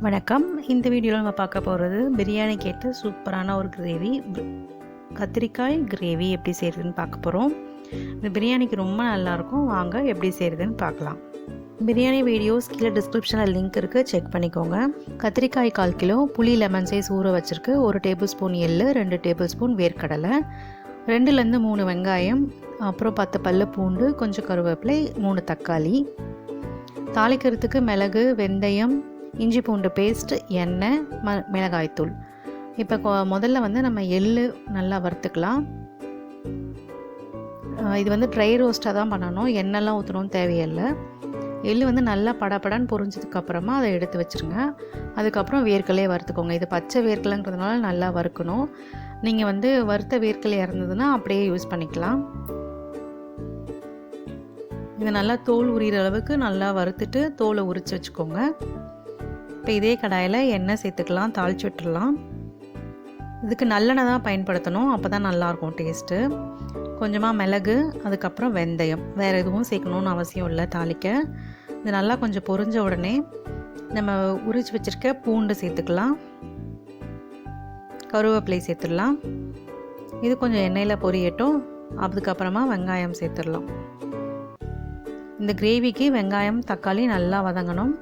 வணக்கம். இந்த வீடியோவில் நம்ம பார்க்க போகிறது பிரியாணி கேட்ட சூப்பரான ஒரு கிரேவி, கத்திரிக்காய் கிரேவி எப்படி செய்கிறதுன்னு பார்க்க போகிறோம். இந்த பிரியாணிக்கு ரொம்ப நல்லாயிருக்கும். வாங்க எப்படி செய்கிறதுன்னு பார்க்கலாம். பிரியாணி வீடியோஸ் கீழே டிஸ்கிரிப்ஷனில் லிங்க் இருக்குது, செக் பண்ணிக்கோங்க. கத்திரிக்காய் 1/4 கிலோ, புளி லெமன் சைஸ் ஊற வச்சுருக்கு, 1 டேபிள் ஸ்பூன் எள்ளு, 2 டேபிள் ஸ்பூன் வேர்க்கடலை, 2லேருந்து 3 வெங்காயம், அப்புறம் 10 பல்லு பூண்டு, கொஞ்சம் கருவேப்பிலை, 3 தக்காளி. தாளிக்கிறதுக்கு மிளகு, வெந்தயம், இஞ்சி பூண்டு பேஸ்ட், எண்ணெய், மிளகாய்த்தூள். இப்போ முதல்ல நம்ம எள்ளு நல்லா வறுத்துக்கலாம். இது ட்ரை ரோஸ்ட்டாக தான் பண்ணணும், எண்ணெய்லாம் ஊற்றணும்னு தேவையில்லை. எள்ளு நல்லா படப்படன்னு பொரிஞ்சதுக்கப்புறமா அதை எடுத்து வச்சுருங்க. அதுக்கப்புறம் வேர்க்கலையே வறுத்துக்கோங்க. இது பச்சை வேர்க்கலைங்கிறதுனால நல்லா வறுக்கணும். நீங்கள் வறுத்த வேர்க்கலை இருந்ததுன்னா அப்படியே யூஸ் பண்ணிக்கலாம். இது நல்லா தோல் உரிகிற அளவுக்கு நல்லா வறுத்துட்டு தோலை உரித்து வச்சுக்கோங்க. இப்போ இதே கடாயில் எண்ணெய் சேர்த்துக்கலாம், தாளித்து விட்டுடலாம். இதுக்கு நல்லெண்ணெய் தான் பயன்படுத்தணும், அப்போ தான் நல்லாயிருக்கும் டேஸ்ட்டு. கொஞ்சமாக மிளகு, அதுக்கப்புறம் வெந்தயம், வேறு எதுவும் சேர்க்கணுன்னு அவசியம் இல்லை தாளிக்க. இது நல்லா கொஞ்சம் பொரிஞ்ச உடனே நம்ம உரித்து வச்சுருக்க பூண்டு சேர்த்துக்கலாம், கருவேப்பிலை சேர்த்துடலாம். இது கொஞ்சம் எண்ணெயில் பொரியட்டும். அதுக்கப்புறமா வெங்காயம் சேர்த்துடலாம். இந்த கிரேவிக்கு வெங்காயம் தக்காளி நல்லா வதங்கணும்.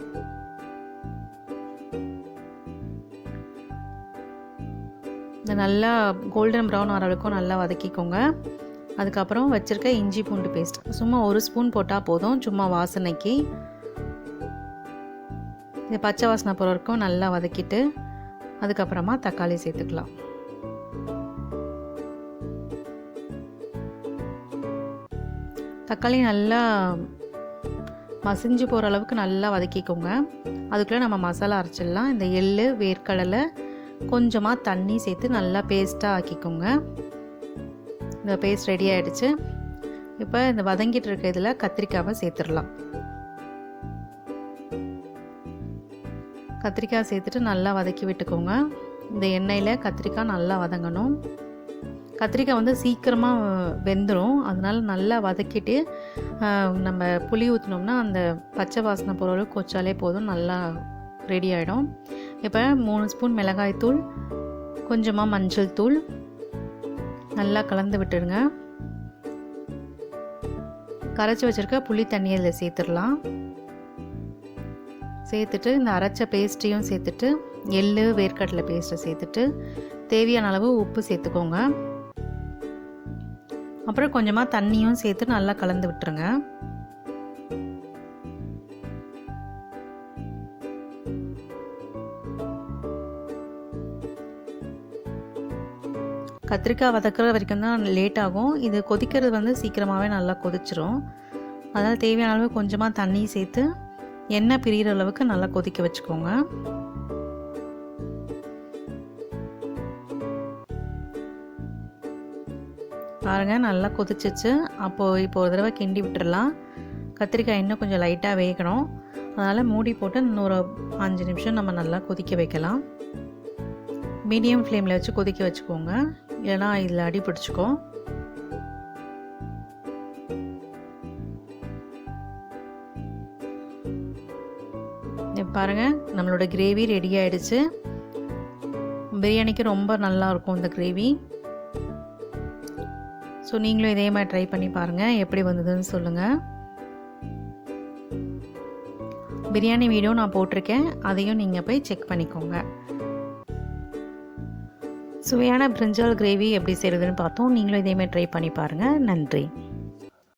இந்த நல்லா கோல்டன் ப்ரௌன் ஆகிற வரைக்கும் நல்லா வதக்கிக்கோங்க. அதுக்கப்புறம் வச்சுருக்க இஞ்சி பூண்டு பேஸ்ட் சும்மா 1 ஸ்பூன் போட்டால் போதும், சும்மா வாசனைக்கு. இது பச்சை வாசனை போகிற வரைக்கும் நல்லா வதக்கிட்டு அதுக்கப்புறமா தக்காளி சேர்த்துக்கலாம். தக்காளி நல்லா மசிஞ்சு போகிற அளவுக்கு நல்லா வதக்கிக்கோங்க. அதுக்குள்ளே நம்ம மசாலா அரைச்சிடலாம். இந்த எள்ளு, வேர்க்கடலை, கொஞ்சமாக தண்ணி சேர்த்து நல்லா பேஸ்ட்டாக ஆக்கிக்கோங்க. இந்த பேஸ்ட் ரெடி ஆகிடுச்சு. இப்போ இந்த வதங்கிட்டு இருக்க இதில் கத்திரிக்காவை சேர்த்துடலாம். கத்திரிக்காய் சேர்த்துட்டு நல்லா வதக்கி விட்டுக்கோங்க. இந்த எண்ணெயில் கத்திரிக்காய் நல்லா வதங்கணும். கத்திரிக்காய் சீக்கிரமாக வெந்துடும், அதனால நல்லா வதக்கிட்டு நம்ம புளி ஊற்றினோம்னா அந்த பச்சை வாசனை போகிற அளவுக்கு கொச்சாலே போதும், நல்லா ரெடி ஆகிடும். இப்போ 3 ஸ்பூன் மிளகாய்த்தூள், கொஞ்சமாக மஞ்சள் தூள் நல்லா கலந்து விட்டுடுங்க. கரைச்சி வச்சுருக்க புளி தண்ணியை இதில் சேர்த்துடலாம். சேர்த்துட்டு இந்த அரைச்ச பேஸ்ட்டையும் சேர்த்துட்டு எள்ளு, வேர்க்கடலை பேஸ்ட்டை சேர்த்துட்டு தேவையான அளவு உப்பு சேர்த்துக்கோங்க. அப்புறம் கொஞ்சமாக தண்ணியும் சேர்த்து நல்லா கலந்து விட்டுருங்க. கத்திரிக்காய் வதக்கிற வரைக்கும் தான் லேட் ஆகும். இது கொதிக்கிறது சீக்கிரமாகவே நல்லா கொதிச்சிரும். அதனால் தேவையான அளவு கொஞ்சமாக தண்ணி சேர்த்து எண்ணெய் பிரிகிற அளவுக்கு நல்லா கொதிக்க வச்சுக்கோங்க. பாருங்கள், நல்லா கொதிச்சிச்சு. இப்போ ஒரு தடவை கிண்டி விட்டுடலாம். கத்திரிக்காய் இன்னும் கொஞ்சம் லைட்டாக வேகணும், அதனால் மூடி போட்டு இன்னொரு 5 நிமிஷம் நம்ம நல்லா கொதிக்க வைக்கலாம். மீடியம் ஃப்ளேமில் வச்சு கொதிக்க வச்சுக்கோங்க, இல்லைனா இதில் அடி பிடிச்சிக்கும். பாருங்கள், நம்மளோட கிரேவி ரெடி ஆகிடுச்சு. பிரியாணிக்கு ரொம்ப நல்லாயிருக்கும் இந்த கிரேவி. ஸோ நீங்களும் இதே மாதிரி ட்ரை பண்ணி பாருங்கள், எப்படி வந்ததுன்னு சொல்லுங்கள். பிரியாணி வீடியோ நான் போட்டிருக்கேன், அதையும் நீங்கள் போய் செக் பண்ணிக்கோங்க. சுவையான பிரிஞ்சால் கிரேவி எப்படி செய்கிறதுன்னு பார்த்தோம். நீங்களும் இதே மாதிரி ட்ரை பண்ணி பாருங்கள். நன்றி.